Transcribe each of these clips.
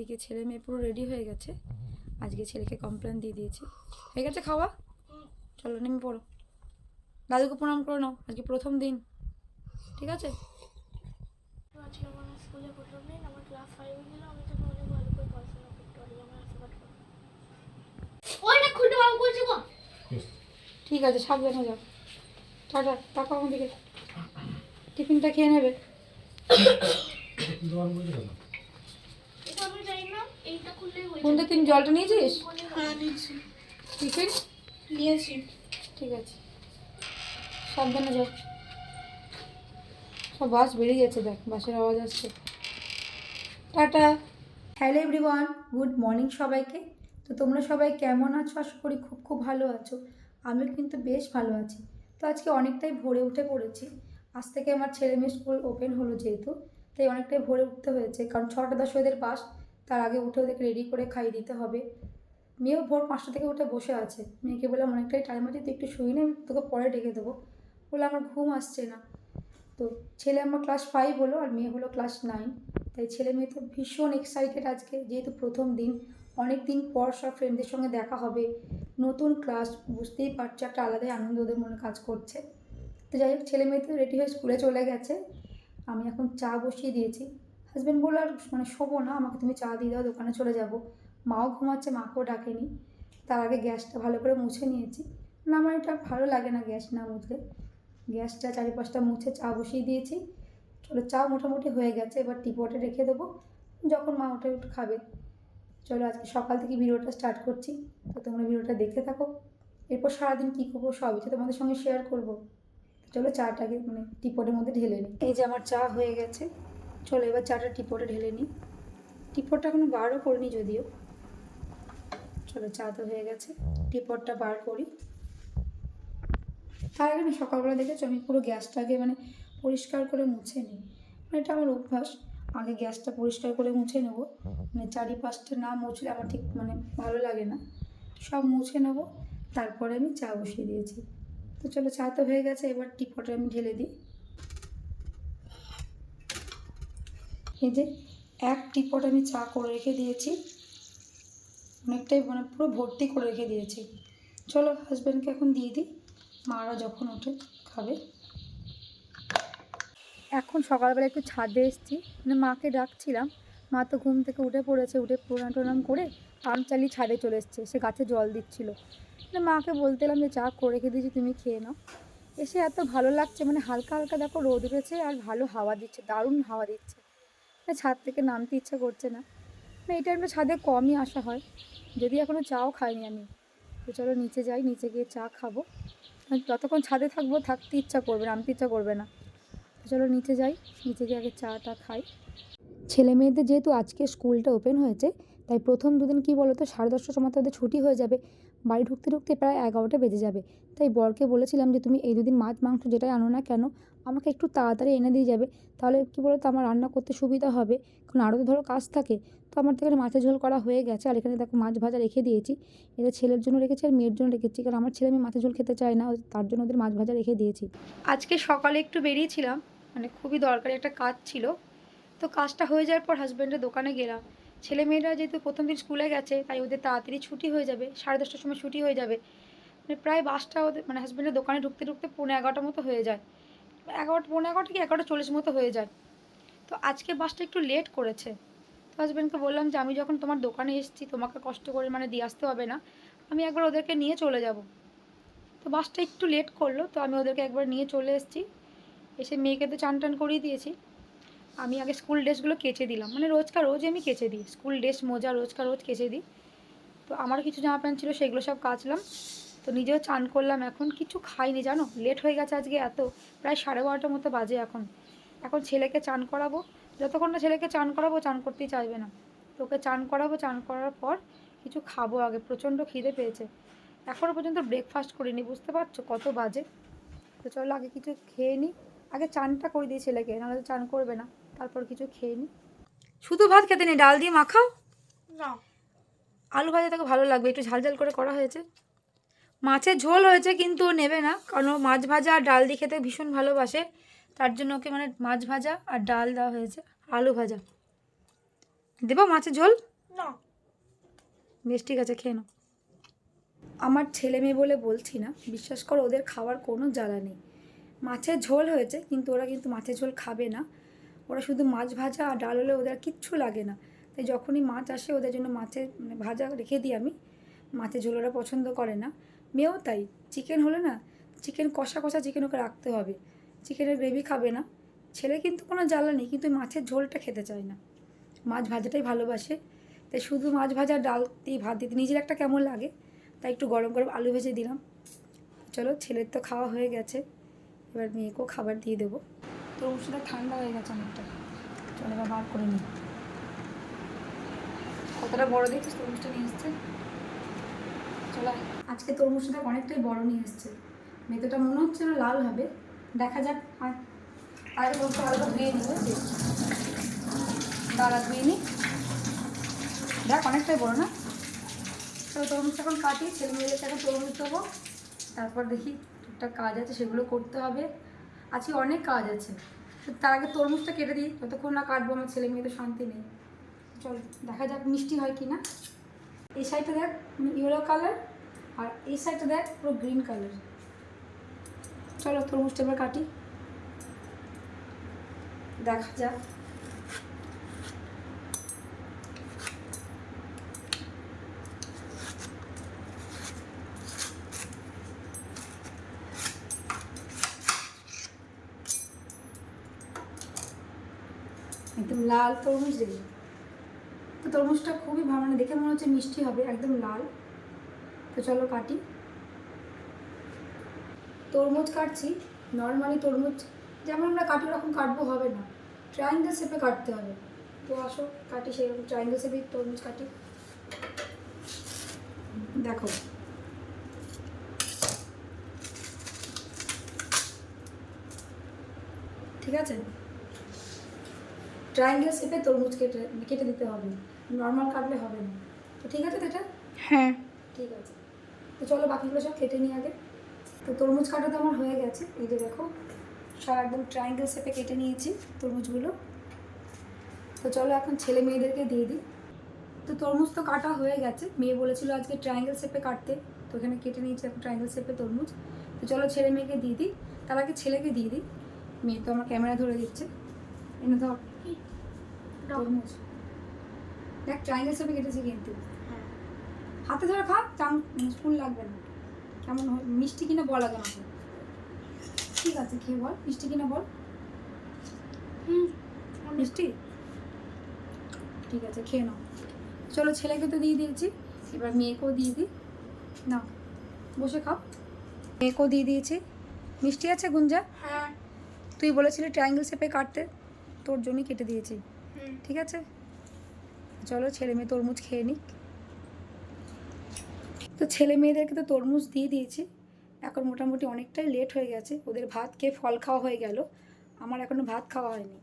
এদিকে ছেলে মেয়ে পুরো রেডি হয়ে গেছে। আজকে ছেলেকে কমপ্লেন দিয়ে দিয়েছি। হয়ে গেছে খাওয়া? চলো নেমে পড়ো, দাদুকে প্রণাম করে নাও, আজকে প্রথম দিন, ঠিক আছে? আজকে আমার স্কুলে প্রথম দিন, আমার ক্লাস 5 এ গেল, আমি যাতে অনেক ভালো করে পড়াশোনা করতে পারি, আমার আশীর্বাদ করো। ওইটা খুঁটে বাবু বলছি গো। ঠিক আছে, সাবধানে যাও। টাটা, টাকা আমাদেরকে টিফিনটা খেয়ে নেবে। এটা আমি জানি না, এইটা খুললেই হয়ে কোনটা তুমি জলটা নিয়েছিস? হ্যাঁ নিয়েছি, টিফিন নিয়েছি। ঠিক আছে, সাবধানে যাও। সব বাস বেরিয়ে যাচ্ছে, দেখ বাসের আওয়াজ আসছে। Tata. Hello everyone, good morning সবাইকে। তো তোমরা সবাই কেমন আছো? আশা করি খুব খুব ভালো আছো। আমিও কিন্তু বেশ ভালো আছি। তো আজকে অনেকটাই ভোরে উঠে পড়েছি। আজ থেকে আমার ছেলে মেয়ে স্কুল ওপেন হলো যেহেতু, তাই অনেকটাই ভোরে উঠতে হয়েছে, কারণ 6টা 10 ওদের বাস। তার আগে উঠে ওদেরকে রেডি করে খাইয়ে দিতে হবে। মেয়েও ভোর 5টা থেকে উঠে বসে আছে। মেয়েকে বললাম অনেকটাই টাইম আছে, তুই একটু শুয়ে নে, আমি তোকে পরে ডেকে দেবো। বলে আমার ঘুম আসছে না। তো ছেলে আমার ক্লাস 5 হলো আর মেয়ে হলো ক্লাস 9। তাই ছেলে মেয়ে তো ভীষণ এক্সাইটেড আজকে, যেহেতু প্রথম দিন। অনেক দিন পর সব ফ্রেন্ডদের সঙ্গে দেখা হবে, নতুন ক্লাস, বুঝতেই পারছো একটা আলাদাই আনন্দ ওদের মনে কাজ করছে। তো যাই হোক, ছেলে মেয়ে তো রেডি হয়ে স্কুলে চলে গেছে। আমি এখন চা বসিয়ে দিয়েছি। হাজব্যান্ড বললো আর শোবো না, আমাকে তুমি চা দিয়ে দাও, দোকানে চলে যাব। মাও ঘুমাচ্ছে, মাকেও ডাকেনি। তার আগে গ্যাসটা ভালো করে মুছে নিয়েছি। না, আমার এটা ভালো লাগে না গ্যাস না মুছলে। গ্যাসটা চারিপাশটা মুছে চা বসিয়ে দিয়েছি। চলো, চা মোটামুটি হয়ে গেছে, এবার টিপটে রেখে দেবো, যখন মা ওটা একটু খাবে। চলো, আজকে সকাল থেকে ভিডিওটা স্টার্ট করছি। তো তোমরা ভিডিওটা দেখতে থাকো। এরপর সারাদিন কী করবো সবই তো তোমাদের সঙ্গে শেয়ার করবো। চলো চাটাকে টিপটের মধ্যে ঢেলে নিই। এই যে আমার চা হয়ে গেছে। চলো এবার চাটা টিপটে ঢেলে নিই। টিপটটা এখনো বারও করিনি যদিও। চলো, চা তো হয়ে গেছে, টিপটটা বার করি। তার আগে না, সকালবেলা দেখেছো আমি পুরো গ্যাসটাকে পরিষ্কার করে মুছে নিই। এটা আমার অভ্যাস, আগে গ্যাসটা পরিষ্কার করে মুছে নেব। চারিপাশটা না মুছলে আমার ঠিক ভালো লাগে না। সব মুছে নেব, তারপরে আমি চা বসিয়ে দিয়েছি। তো চলো, চা তো হয়ে গেছে, এবার টিপটে আমি ঢেলে দিই। এই যে এক টিপট আমি চা করে রেখে দিয়েছি, অনেকটাই পুরো ভর্তি করে রেখে দিয়েছি। চলো হাজব্যান্ডকে এখন দিয়ে দিই, মারা যখন ওঠে খাবে। এখন সকালবেলা একটু ছাদে এসেছি, মাকে ডাকছিলাম। মা তো ঘুম থেকে উঠে পড়েছে, উঠে প্রণাম টনাম করে পাম্প চালিয়ে ছাদে চলে এসছে, সে গাছে জল দিচ্ছিল। মাকে বলতে এলাম যে চা করে রেখে দিয়েছি, তুমি খেয়ে নাও। এসে এত ভালো লাগছে, হালকা হালকা দেখো রোদ উঠেছে আর ভালো হাওয়া দিচ্ছে, দারুণ হাওয়া দিচ্ছে। ছাদ থেকে নামতে ইচ্ছা করছে না। এই টাইমটা ছাদে কমই আসা হয়, যদি এখনও চাও খাইনি আমি। তো চলো নিচে যাই, নিচে গিয়ে চা খাবো। যতক্ষণ ছাদে থাকবো থাকতে ইচ্ছা করবে, নামতে ইচ্ছা করবে না। তো চলো নিচে যাই, নিচে গিয়ে আগে চাটা খাই। ছেলে মেয়েদের যেহেতু আজকে স্কুলটা ওপেন হয়েছে, তাই প্রথম দুদিন কী বলো তো, 10:30টার সময় তাদের ছুটি হয়ে যাবে। বাড়ি ঢুকতে ঢুকতে প্রায় 11টা বেজে যাবে। তাই বরকে বলেছিলাম যে তুমি এই দুদিন মাছ মাংস যেটাই আনো না কেন, আমাকে একটু তাড়াতাড়ি এনে দিয়ে যাবে। তাহলে কী বলো তো, আমার রান্না করতে সুবিধা হবে, কারণ আরও তো ধরো কাজ থাকে। তো আমার তো এখানে মাছের ঝোল করা হয়ে গেছে, আর এখানে দেখো মাছ ভাজা রেখে দিয়েছি। এটা ছেলের জন্য রেখেছি আর মেয়ের জন্য রেখেছি, কারণ আমার ছেলে মেয়ে মাছের ঝোল খেতে চায় না, তার জন্য ওদের মাছ ভাজা রেখে দিয়েছি। আজকে সকালে একটু বেরিয়েছিলাম, খুবই দরকারি একটা কাজ ছিল। তো কাজটা হয়ে যাওয়ার পর হাজব্যান্ডের দোকানে গেলাম। ছেলে মেয়েরা যেহেতু প্রথম দিন স্কুলে গেছে, তাই ওদের তাড়াতাড়ি ছুটি হয়ে যাবে, 10:30টার সময় ছুটি হয়ে যাবে। প্রায় বাসটা ওদের হাজব্যান্ডের দোকানে ঢুকতে ঢুকতে 11:45 মতো হয়ে যায়। 11, 11:15 কি 11:40 মতো হয়ে যায়। তো আজকে বাসটা একটু লেট করেছে। তো হাজব্যান্ডকে বললাম যে আমি যখন তোমার দোকানে এসেছি, তোমাকে কষ্ট করে দিয়ে আসতে হবে না, আমি একবার ওদেরকে নিয়ে চলে যাব। তো বাসটা একটু লেট করলো, তো আমি ওদেরকে একবার নিয়ে চলে এসেছি। এসে মেয়েকে তো চান টান করিয়ে দিয়েছি। আমি আগে স্কুল ড্রেসগুলো কেচে দিলাম, রোজকার রোজই আমি কেচে দিই স্কুল ড্রেস, মোজা রোজকার রোজ কেচে দিই। তো আমার কিছু জামা প্যান্ট ছিল, সেগুলো সব কাচলাম। তো নিজেও চান করলাম, এখন কিছু খাইনি জানো, লেট হয়ে গেছে আজকে এত, প্রায় 12:30টার মতো বাজে এখন। এখন ছেলেকে চান করাবো, যতক্ষণ না ছেলেকে চান করাবো চান করতেই চাইবে না। তো ওকে চান করাবো, চান করার পর কিছু খাবো, আগে প্রচণ্ড খিদে পেয়েছে। এখনও পর্যন্ত ব্রেকফাস্ট করিনি, বুঝতে পারছো কত বাজে। তো চলো আগে কিছু খেয়ে নিই, আগে চানটা করে দিই ছেলেকে, নাহলে তো চান করবে না। তারপর কিছু খেয়ে নিই। শুধু ভাত খেতে নেই, ডাল দিয়ে মাখাও না, আলু ভাজা তাকে ভালো লাগবে, একটু ঝাল ঝাল করে করা হয়েছে। মাছের ঝোল হয়েছে কিন্তু ও নেবে না, কারণ ও মাছ ভাজা আর ডাল দিয়ে খেতে ভীষণ ভালোবাসে। তার জন্য ওকে মাছ ভাজা আর ডাল দেওয়া হয়েছে, আলু ভাজা দেবো মাছের ঝোল। না। বেশ ঠিক আছে, খেয়ে নাও। আমার ছেলে মেয়ে বলে বলছি না, বিশ্বাস করো ওদের খাওয়ার কোনো জ্বালা নেই। মাছের ঝোল হয়েছে কিন্তু ওরা কিন্তু মাছের ঝোল খাবে না। ওরা শুধু মাছ ভাজা আর ডাল হলে ওদের আর কিচ্ছু লাগে না। তাই যখনই মাছ আসে ওদের জন্য মাছের মানে ভাজা রেখে দিই আমি। মাছের ঝোল ওরা পছন্দ করে না। মেয়েও তাই। চিকেন হলে না, চিকেন কষা কষা চিকেন ওকে রাখতে হবে। চিকেনের গ্রেভি খাবে না। ছেলে কিন্তু কোনো জ্বালা নেই, কিন্তু মাছের ঝোলটা খেতে চায় না। মাছ ভাজাটাই ভালোবাসে। তাই শুধু মাছ ভাজা ডাল দিয়ে ভাত দিতে নিজের একটা কেমন লাগে, তাই একটু গরম গরম আলু ভেজে দিলাম। চলো, ছেলের তো খাওয়া হয়ে গেছে, এবার মেয়েকেও খাবার দিয়ে দেবো। তরমুজটা ঠান্ডা হয়ে গেছে অনেকটা। চলো এবার বার করে নিই। কতটা বড় দেখিস তরমুজটা নিয়ে এসছে। চলো, আজকে তরমুজটা অনেকটাই বড় নিয়ে এসছে। মেয়েটা মনে হচ্ছে না লাল হবে, দেখা যাক। আর আগে তরমুজটা হালকা ধুয়ে নিই, বুঝলি? দাঁড়া, ধুয়ে নিই। দেখ অনেকটাই বড় না? তো তরমুজটা এখন কাটি, ছেলে মেয়েদেরকে এখন তরমুজ দেবো। তারপর দেখি একটা কাজ আছে, সেগুলো করতে হবে। আজকে অনেক কাজ আছে, তো তার আগে তরমুজটা কেটে দিই। যতক্ষণ না কাটবো আমার ছেলে মেয়ে তো শান্তি নেই। চল দেখা যাক মিষ্টি হয় কি না। এই সাইডটা দেখ ইয়েলো কালার, আর এই সাইডটা দেখ পুরো গ্রিন কালার। চলো তরমুজটা এবার কাটি, দেখা যাক। একদম লাল তরমুজ দেখি তো, তরমুজটা খুবই ভালো, মানে দেখে মনে হচ্ছে মিষ্টি হবে, একদম লাল। তো চলো কাটি। তরমুজ কাটছি নর্মালি, তরমুজ যেমন আমরা কাটি ওরকম কাটবো হবে না, ট্রায়াঙ্গেল শেপে কাটতে হবে। তো আসো কাটি, সেরকম ট্রায়াঙ্গেল শেপে তরমুজ কাটি। দেখো ঠিক আছে, ট্রায়াঙ্গেল শেপে তরমুজ কেটে কেটে দিতে হবে, নর্মাল কাটলে হবে না। তো ঠিক আছে তো এটা? হ্যাঁ। ঠিক আছে, তো চলো বাকিগুলো সব কেটে নিই আগে। তো তরমুজ কাটা তো আমার হয়ে গেছে, এই যে দেখো সব একদম ট্রায়াঙ্গেল শেপে কেটে নিয়েছি তরমুজগুলো। তো চলো এখন ছেলে মেয়েদেরকে দিয়ে দিই। তো তরমুজ তো কাটা হয়ে গেছে, মেয়ে বলেছিল আজকে ট্রায়াঙ্গেল শেপে কাটতে, তো এখানে কেটে নিয়েছি এখন ট্রায়াঙ্গেল শেপে তরমুজ। তো চলো ছেলে মেয়েকে দিয়ে দিই, তার আগে ছেলেকে দিয়ে দিই। মেয়ে তো আমার ক্যামেরা ধরে দিচ্ছে, এনে ধর তরমুজ। দেখ ট্রায়াঙ্গেল শেপে কেটেছি কিন্তু, হাতে ধরে খা, স্পুন লাগবে না। কেমন মিষ্টি কিনা বল আগে আমাকে। ঠিক আছে খেয়ে বল, মিষ্টি কিনা বল। মিষ্টি, ঠিক আছে খেয়ে নাও। চলো ছেলেকে তো দিয়ে দিয়েছি, এবার মেয়েকেও দিয়ে দিই। না, বসে খাও। মেয়েকেও দিয়ে দিয়েছি। মিষ্টি আছে গুঞ্জা? হ্যাঁ। তুই বলেছিলি ট্রায়াঙ্গেল শেপে কাটতে, তোর জন্যই কেটে দিয়েছি। ঠিক আছে, চলো ছেলে মেয়ে তরমুজ খেয়ে নিক। তো ছেলে মেয়েদেরকে তো তরমুজ দিয়ে দিয়েছি। এখন মোটামুটি অনেকটাই লেট হয়ে গেছে, ওদের ভাত খেয়ে ফল খাওয়া হয়ে গেল, আমার এখনও ভাত খাওয়া হয়নি।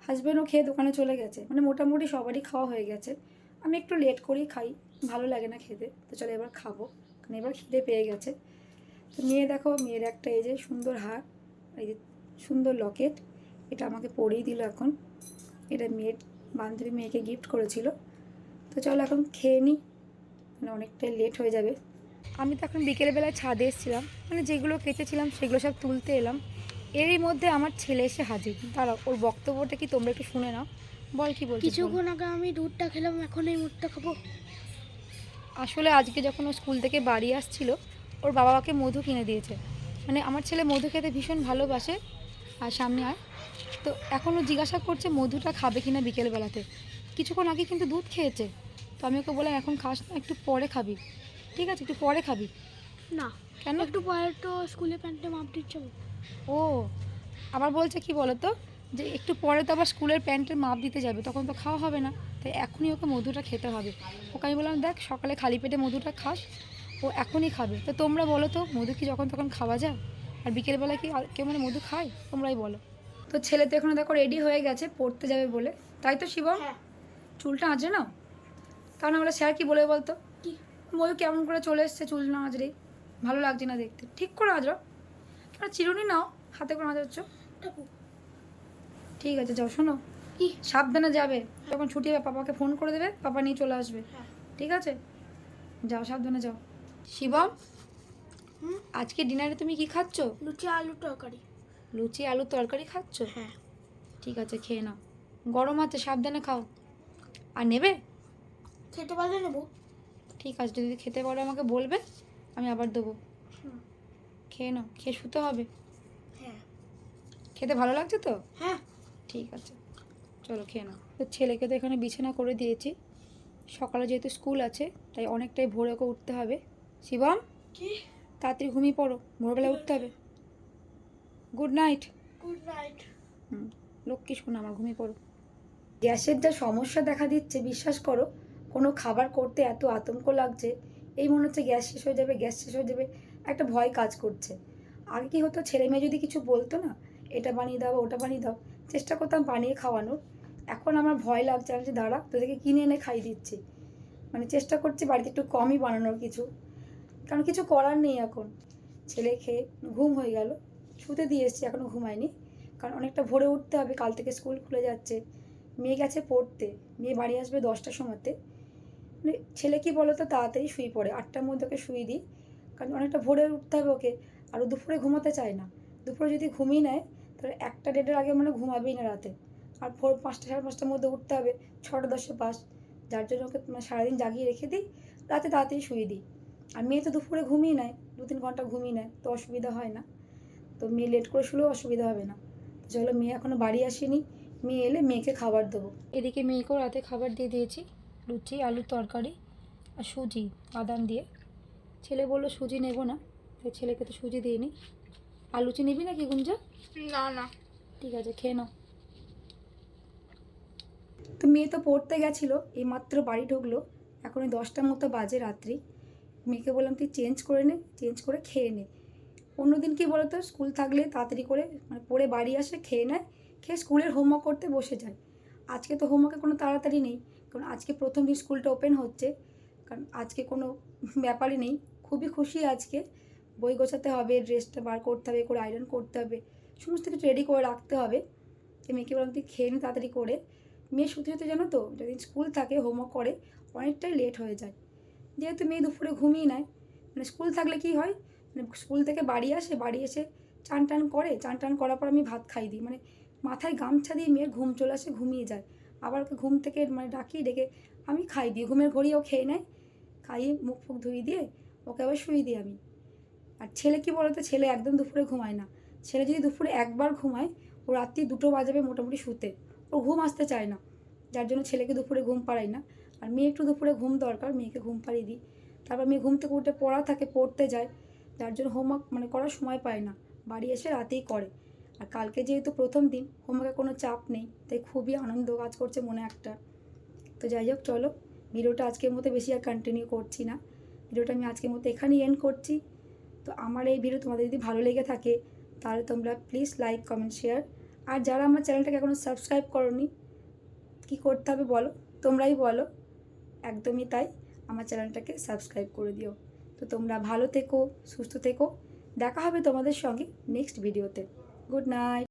হাজব্যান্ডও খেয়ে দোকানে চলে গেছে, মানে মোটামুটি সবারই খাওয়া হয়ে গেছে। আমি একটু লেট করেই খাই, ভালো লাগে না খেতে। তো চলো এবার খাবো, কারণ এবার খিদে পেয়ে গেছে। তো মেয়ে দেখো, মেয়ের একটা এই যে সুন্দর হার, এই যে সুন্দর লকেট, এটা আমাকে পরেই দিল এখন। এটা মেয়ের বান্ধবী মেয়েকে গিফট করেছিল। তো চলো এখন খেয়ে নিই, মানে অনেকটাই লেট হয়ে যাবে। আমি তো এখন বিকেলবেলায় ছাদে এসেছিলাম, মানে যেগুলো কেচেছিলাম সেগুলো সব তুলতে এলাম। এরই মধ্যে আমার ছেলে এসে হাজির। দাঁড়াও, ওর বক্তব্যটা কি তোমরা একটু শুনে নাও। বল কি বলছিস বল। কিছুক্ষণ আগে আমি দুধটা খেলাম, এখন এই মুখটা খাবো। আসলে আজকে যখন ও স্কুল থেকে বাড়ি আসছিল, ওর বাবা ওকে মধু কিনে দিয়েছে। মানে আমার ছেলে মধু খেতে ভীষণ ভালোবাসে। আর সামনে আয়। তো এখন ও জিজ্ঞাসা করছে মধুটা খাবে কিনা বিকেলবেলাতে। কিছুক্ষণ আগে কিন্তু দুধ খেয়েছে। তো আমি ওকে বললাম এখন খাস না, একটু পরে খাবি। ঠিক আছে, একটু পরে খাবি। না, কেন? একটু পরে তো স্কুলে প্যান্টে মাপ দিচ্ছে। ও আবার বলছে কি বলো তো, যে একটু পরে তো আবার স্কুলের প্যান্টের মাপ দিতে যাবে, তখন তো খাওয়া হবে না। তাই এখনই ওকে মধুটা খেতে হবে। ওকে আমি বললাম দেখ সকালে খালি পেটে মধুটা খাস, ও এখনই খাবে। তো তোমরা বলো তো, মধু কি যখন তখন খাওয়া যায়? আর বিকেলবেলা কি কেউ মানে মধু খায়? তোমরাই বলো। তো ছেলে তো এখানে দেখো রেডি হয়ে গেছে পড়তে যাবে বলে, তাই তো শিবম? হ্যাঁ। চুলটা আঁচড়ে নাও, তা না হলে স্যার কি বলে বলতো? কি? মধু কেমন করে চলে এসছে চুল না আঁচড়েই, ভালো লাগছে না দেখতে। ঠিক করে আঁচড়াও, চিরুনি নাও, হাতে করে আঁচড়াচ্ছ। ঠিক আছে যাও, শোনো কি? সাবধানে যাবে, যখন ছুটি হবে পাপাকে ফোন করে দেবে, পাপা নিয়ে চলে আসবে। হ্যাঁ। ঠিক আছে, যাও সাবধানে যাও। শিবম, হুম? আজকে ডিনারে তুমি কি খাচ্ছ? লুচি আলু তরকারি। লুচি আলু তরকারি খাচ্ছ? হ্যাঁ। ঠিক আছে, খেয়ে নাও, গরম আছে, সাবধানে খাও। আর নেবে? খেতে পারলে নেবো। ঠিক আছে, যদি খেতে পারো আমাকে বলবে, আমি আবার দেবো। হুম। খেয়ে নাও, খেয়ে শুতে হবে। হ্যাঁ। খেতে ভালো লাগছে তো? হ্যাঁ। ঠিক আছে, চলো খেয়ে নাও। তো ছেলেকে তো এখানে বিছানা করে দিয়েছি, সকালে যেহেতু স্কুল আছে তাই অনেকটাই ভোরে ওকে উঠতে হবে। শিবম, কি? তাড়াতাড়ি ঘুমিয়ে পড়ো, ভোরবেলা উঠতে হবে। Good night. Good night. Lakshmi শোনো আমার, ঘুমিয়ে পড়ো। গ্যাসের যা সমস্যা দেখা দিচ্ছে, বিশ্বাস করো, কোনো খাবার করতে এত আতঙ্ক লাগছে, এই মনে হচ্ছে গ্যাস শেষ হয়ে যাবে, গ্যাস শেষ হয়ে যাবে, একটা ভয় কাজ করছে। আগে কি হতো, ছেলে মেয়ে যদি কিছু বলতো না, এটা বানিয়ে দাও ওটা বানিয়ে দাও, চেষ্টা করতাম বানিয়ে খাওয়ানোর। এখন আমার ভয় লাগছে, আমি যে দাঁড়া তোদেরকে কিনে এনে খাইয়ে দিচ্ছি, মানে চেষ্টা করছি বাড়িতে একটু কমই বানানোর কিছু, কারণ কিছু করার নেই এখন। ছেলে খেয়ে ঘুম হয়ে গেল, শুতে দিয়ে এসেছি, এখনও ঘুমায়নি, কারণ অনেকটা ভোরে উঠতে হবে, কাল থেকে স্কুল খুলে যাচ্ছে। মেয়ে গেছে পড়তে, মেয়ে বাড়ি আসবে 10টার সময়তে। মানে ছেলে কি বলো তো, তাড়াতাড়ি শুয়ে পড়ে, 8টার মধ্যে ওকে শুয়ে দিই, কারণ অনেকটা ভোরে উঠতে হবে ওকে। আর ও দুপুরে ঘুমাতে চায় না, দুপুরে যদি ঘুমিয়ে নেয় তাহলে 1টা 1:30-এর আগে মানে ঘুমাবেই না রাতে। আর ভোর 5টা 5:30-এর মধ্যে উঠতে হবে, 6টা 10-এ পাস, যার জন্য ওকে মানে সারাদিন জাগিয়ে রেখে দিই, রাতে তাড়াতাড়ি শুয়ে দিই। আর মেয়ে তো দুপুরে ঘুমিয়ে নেয়, 2-3 ঘন্টা ঘুমিয়ে নেয়, তো অসুবিধা হয় না। তো মেয়ে লেট করে শুলেও অসুবিধা হবে না। চলো, মেয়ে এখনও বাড়ি আসেনি, মেয়ে এলে মেয়েকে খাবার দেবো। এদিকে মেয়েকেও রাতে খাবার দিয়ে দিয়েছি, লুচি আলুর তরকারি আর সুজি বাদাম দিয়ে। ছেলে বললো সুজি নেবো না, তাই ছেলেকে তো সুজি দিইনি। আর লুচি নিবি নাকি গুঞ্জা? না না। ঠিক আছে, খেয়ে নাও। তো মেয়ে তো পড়তে গেছিলো, এইমাত্র বাড়ি ঢুকলো, এখন ওই 10টার মতো বাজে রাত্রি। মেয়েকে বললাম তুই চেঞ্জ করে নে, চেঞ্জ করে খেয়ে নে। অন্যদিন কি বলতো, স্কুল থাকলে তাড়াতাড়ি করে মানে পড়ে বাড়ি আসে, খেয়ে নেয়, খেয়ে স্কুলের হোমওয়ার্ক করতে বসে যায়। আজকে তো হোমওয়ার্কে কোনো তাড়াতাড়ি নেই, কারণ আজকে প্রথম দিন স্কুলটা ওপেন হচ্ছে, কারণ আজকে কোনো ব্যাপারই নেই। খুবই খুশি আজকে, বই গোছাতে হবে, ড্রেসটা বার করতে হবে, করে আয়রন করতে হবে, সমস্ত কিছু রেডি করে রাখতে হবে। তো মেয়েকে বললাম তুই খেয়ে নি তাড়াতাড়ি করে। মেয়ে শুতে শুতে জানো তো, যদি স্কুল থাকে হোমওয়ার্ক করে অনেকটাই লেট হয়ে যায়, যেহেতু মেয়ে দুপুরে ঘুমিয়ে নেয়। মানে স্কুল থাকলে কি হয়, মানে স্কুল থেকে বাড়ি আসে, বাড়ি এসে চান টান করে, চান টান করার পর আমি ভাত খাই দিই, মানে মাথায় গামছা দিয়ে মেয়ের ঘুম চলে আসে, ঘুমিয়ে যায়। আবার ওকে ঘুম থেকে মানে ডাকি, ডেকে আমি খাই দিই, ঘুমের ঘড়িও খেয়ে নেয়, খাইয়ে মুখ ফুক ধুয়ে দিয়ে ওকে আবার শুয়ে দিই আমি। আর ছেলে কি বলতো, ছেলে একদম দুপুরে ঘুমায় না। ছেলে যদি দুপুরে একবার ঘুমায়, ও রাত্রি 2টো বাজাবে মোটামুটি শুতে, ও ঘুম আসতে চায় না, যার জন্য ছেলেকে দুপুরে ঘুম পাড়াই না। আর মেয়ে একটু দুপুরে ঘুম দরকার, মেয়েকে ঘুম পাড়িয়ে দিই। তারপর মেয়ে ঘুম থেকে উঠে পড়া থাকে, পড়তে যায়, যার জন্য হোমওয়ার্ক মানে করার সময় পায় না, বাড়ি এসে রাতেই করে। আর কালকে যেহেতু প্রথম দিন, হোমওয়ার্কে কোনো চাপ নেই, তাই খুবই আনন্দ কাজ করছে মনে একটা। তো যাই হোক, চলো ভিডিওটা আজকের মতো বেশি আর কন্টিনিউ করছি না, ভিডিওটা আমি আজকের মতো এখানেই এন্ড করছি। তো আমার এই ভিডিও তোমাদের যদি ভালো লেগে থাকে তাহলে তোমরা প্লিজ লাইক কমেন্ট শেয়ার। আর যারা আমার চ্যানেলটাকে এখনও সাবস্ক্রাইব করোনি, কী করতে হবে বলো, তোমরাই বলো। একদমই তাই, আমার চ্যানেলটাকে সাবস্ক্রাইব করে দিও। তো তোমরা ভালো থেকো, সুস্থ থেকো, দেখা হবে তোমাদের সঙ্গে নেক্সট ভিডিওতে। Good night.